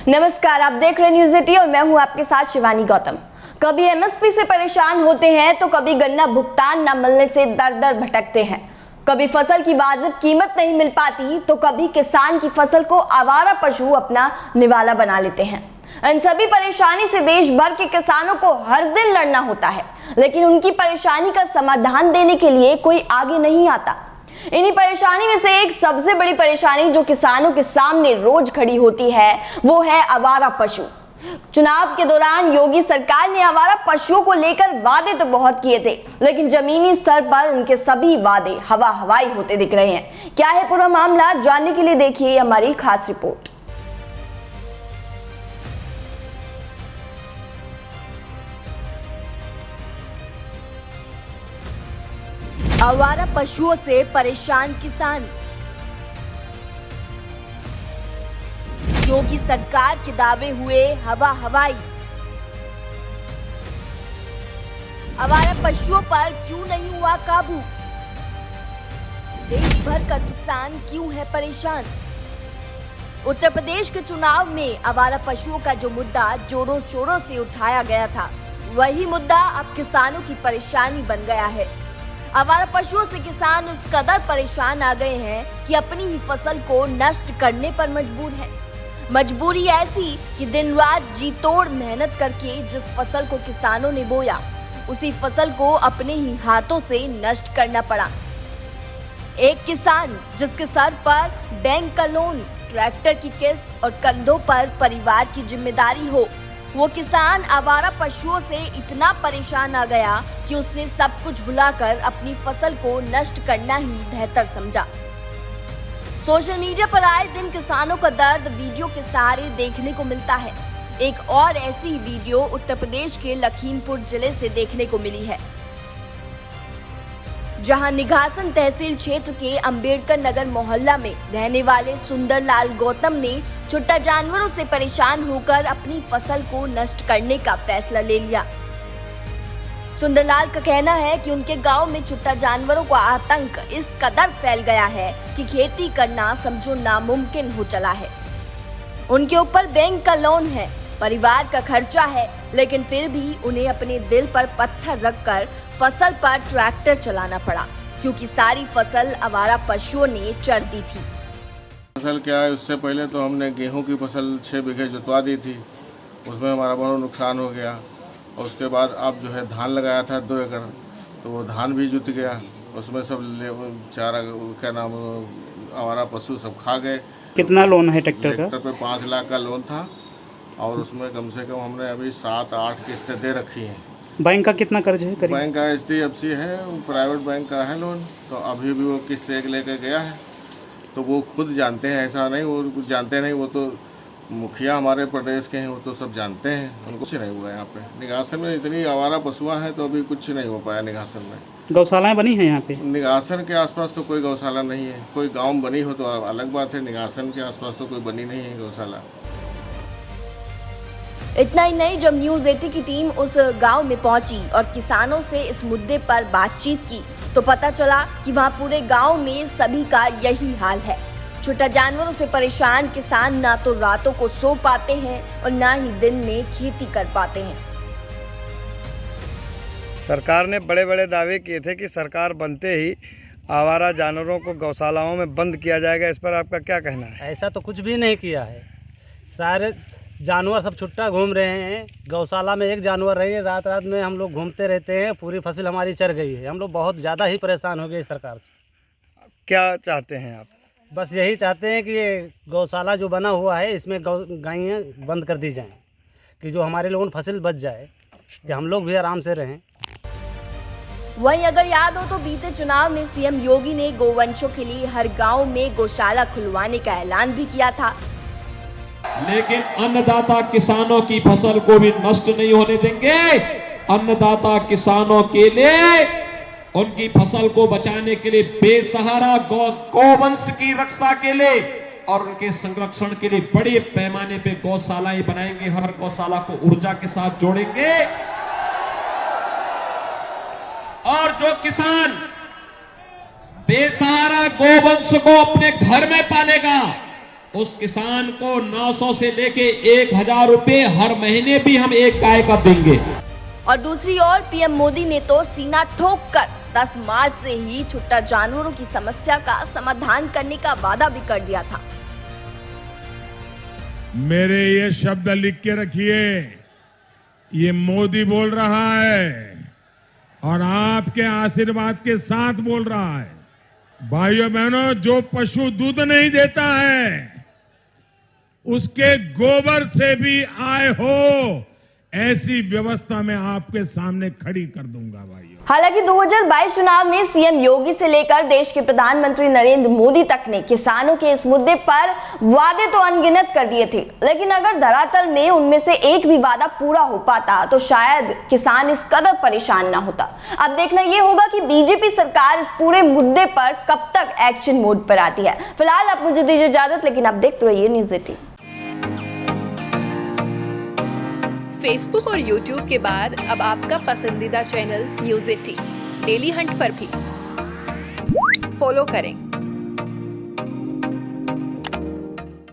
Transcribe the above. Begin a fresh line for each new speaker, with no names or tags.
नमस्कार, आप देख रहे हैं न्यूज़ 18 और मैं हूं आपके साथ शिवानी गौतम। कभी एमएसपी से परेशान होते हैं तो कभी गन्ना भुगतान न मिलने से दर दर भटकते हैं, कभी फसल की वाजिब कीमत नहीं मिल पाती तो कभी किसान की फसल को आवारा पशु अपना निवाला बना लेते हैं। इन सभी परेशानी से देश भर के किसानों को हर दिन लड़ना होता है, लेकिन उनकी परेशानी का समाधान देने के लिए कोई आगे नहीं आता। इन्हीं परेशानी में से एक सबसे बड़ी परेशानी जो किसानों के सामने रोज खड़ी होती है वो है आवारा पशु। चुनाव के दौरान योगी सरकार ने आवारा पशुओं को लेकर वादे तो बहुत किए थे, लेकिन जमीनी स्तर पर उनके सभी वादे हवा हवाई होते दिख रहे हैं। क्या है पूरा मामला, जानने के लिए देखिए हमारी खास रिपोर्ट। आवारा पशुओं से परेशान किसान। योगी सरकार के दावे हुए हवा हवाई। आवारा पशुओं पर क्यों नहीं हुआ काबू? देश भर का किसान क्यों है परेशान? उत्तर प्रदेश के चुनाव में आवारा पशुओं का जो मुद्दा जोरों शोरों से उठाया गया था, वही मुद्दा अब किसानों की परेशानी बन गया है। आवारा पशुओं से किसान इस कदर परेशान आ गए हैं कि अपनी ही फसल को नष्ट करने पर मजबूर हैं। मजबूरी ऐसी कि दिन रात जी तोड़ मेहनत करके जिस फसल को किसानों ने बोया, उसी फसल को अपने ही हाथों से नष्ट करना पड़ा। एक किसान जिसके सर पर बैंक का लोन, ट्रैक्टर की किस्त और कंधों पर परिवार की जिम्मेदारी हो, वो किसान आवारा पशुओं से इतना परेशान आ गया कि उसने सब कुछ भुलाकर अपनी फसल को नष्ट करना ही बेहतर समझा। सोशल मीडिया पर आए दिन किसानों का दर्द वीडियो के सहारे देखने को मिलता है। एक और ऐसी वीडियो उत्तर प्रदेश के लखीमपुर जिले से देखने को मिली है, जहां निघासन तहसील क्षेत्र के अंबेडकर नगर मोहल्ला में रहने वाले सुंदरलाल गौतम ने छुट्टा जानवरों से परेशान होकर अपनी फसल को नष्ट करने का फैसला ले लिया। सुंदरलाल का कहना है कि उनके गांव में छुट्टा जानवरों का आतंक इस कदर फैल गया है कि खेती करना समझो नामुमकिन हो चला है। उनके ऊपर बैंक का लोन है, परिवार का खर्चा है, लेकिन फिर भी उन्हें अपने दिल पर पत्थर रखकर फसल पर ट्रैक्टर चलाना पड़ा, क्योंकि सारी फसल आवारा पशुओं ने चढ़ दी थी।
फसल क्या है, उससे पहले तो हमने गेहूं की फसल 6 बीघे जुतवा दी थी, उसमें हमारा बहुत नुकसान हो गया। और उसके बाद अब जो है धान लगाया था 2 एकड़, तो वो धान भी जुत गया, उसमें सब चारा क्या नाम आवारा पशु सब खा गए।
कितना लोन है ट्रैक्टर का?
ट्रैक्टर पे 5 लाख का लोन था और उसमें कम से कम हमने अभी 7-8 किस्तें दे रखी हैं।
बैंक का कितना कर्ज है करीब?
बैंक का HDFC है, प्राइवेट बैंक का है लोन, तो अभी भी वो किस्त एक लेकर गया है। तो वो खुद जानते हैं, ऐसा नहीं वो कुछ जानते नहीं, वो तो मुखिया हमारे प्रदेश के हैं, वो तो सब जानते हैं। उनको कुछ नहीं हुआ यहाँ पे। निघासन में इतनी आवारा पशुआं हैं तो अभी कुछ नहीं हो पाया निघासन में।
गौशालाएं बनी हैं यहाँ पे?
निघासन के आसपास तो कोई गौशाला नहीं है। कोई गांव में बनी हो तो अलग बात है, निघासन के आसपास तो कोई बनी नहीं है गौशाला।
इतना ही नहीं, जब न्यूज़ 18 की टीम उस गांव में पहुंची और किसानों से इस मुद्दे पर बातचीत की तो पता चला कि वहां पूरे गांव में सभी का यही हाल है। छुट्टा जानवरों से परेशान किसान ना तो रातों को सो पाते हैं और ना ही दिन में खेती कर पाते हैं।
सरकार ने बड़े बड़े दावे किए थे कि सरकार बनते ही आवारा जानवरों को गौशालाओं में बंद किया जाएगा। इस पर आपका क्या कहना है?
ऐसा तो कुछ भी नहीं किया है। सारे जानवर सब छुट्टा घूम रहे हैं। गौशाला में एक जानवर रही है, रात रात में हम लोग घूमते रहते हैं। पूरी फसल हमारी चढ़ गई है। हम लोग बहुत ज़्यादा ही परेशान हो गए सरकार से।
क्या चाहते हैं आप?
बस यही चाहते हैं कि ये गौशाला जो बना हुआ है इसमें गायें बंद कर दी जाएं, कि जो हमारे लोगों की फसल बच जाए, कि हम लोग भी आराम से रहें।
वहीं अगर याद हो तो बीते चुनाव में सीएम योगी ने गोवंशों के लिए हर गांव में गौशाला खुलवाने का ऐलान भी किया था,
लेकिन अन्नदाता किसानों की फसल को भी नष्ट नहीं होने देंगे। अन्नदाता किसानों के लिए, उनकी फसल को बचाने के लिए, बेसहारा गौवंश की रक्षा के लिए और उनके संरक्षण के लिए बड़े पैमाने पे गौशालाएं बनाएंगे। हर गौशाला को ऊर्जा के साथ जोड़ेंगे और जो किसान बेसहारा गोवंश को अपने घर में पालेगा, उस किसान को 900 से लेके 1000 रुपए हर महीने भी हम एक गाय का देंगे।
और दूसरी ओर पीएम मोदी ने तो सीना ठोक कर 10 मार्च से ही छुट्टा जानवरों की समस्या का समाधान करने का वादा भी कर दिया था।
मेरे ये शब्द लिख के रखिए, ये मोदी बोल रहा है और आपके आशीर्वाद के साथ बोल रहा है। भाइयों बहनों, जो पशु दूध नहीं देता है उसके गोबर से भी आय हो, ऐसी व्यवस्था मैं आपके सामने खड़ी कर दूंगा भाइयों।
हालांकि 2022 चुनाव में सीएम योगी से लेकर देश के प्रधानमंत्री नरेंद्र मोदी तक ने किसानों के इस मुद्दे पर वादे तो अनगिनत कर दिए थे, लेकिन अगर धरातल में उनमें से एक भी वादा पूरा हो पाता तो शायद किसान इस कदर परेशान ना होता। अब देखना यह होगा कि बीजेपी सरकार इस पूरे मुद्दे पर कब तक एक्शन मोड पर आती है। फिलहाल आप मुझे दीजिए इजाजत, लेकिन आप देखते रहिए न्यूज़ 18।
फेसबुक और यूट्यूब के बाद अब आपका पसंदीदा चैनल न्यूज़ 18 डेली हंट पर भी फॉलो करें।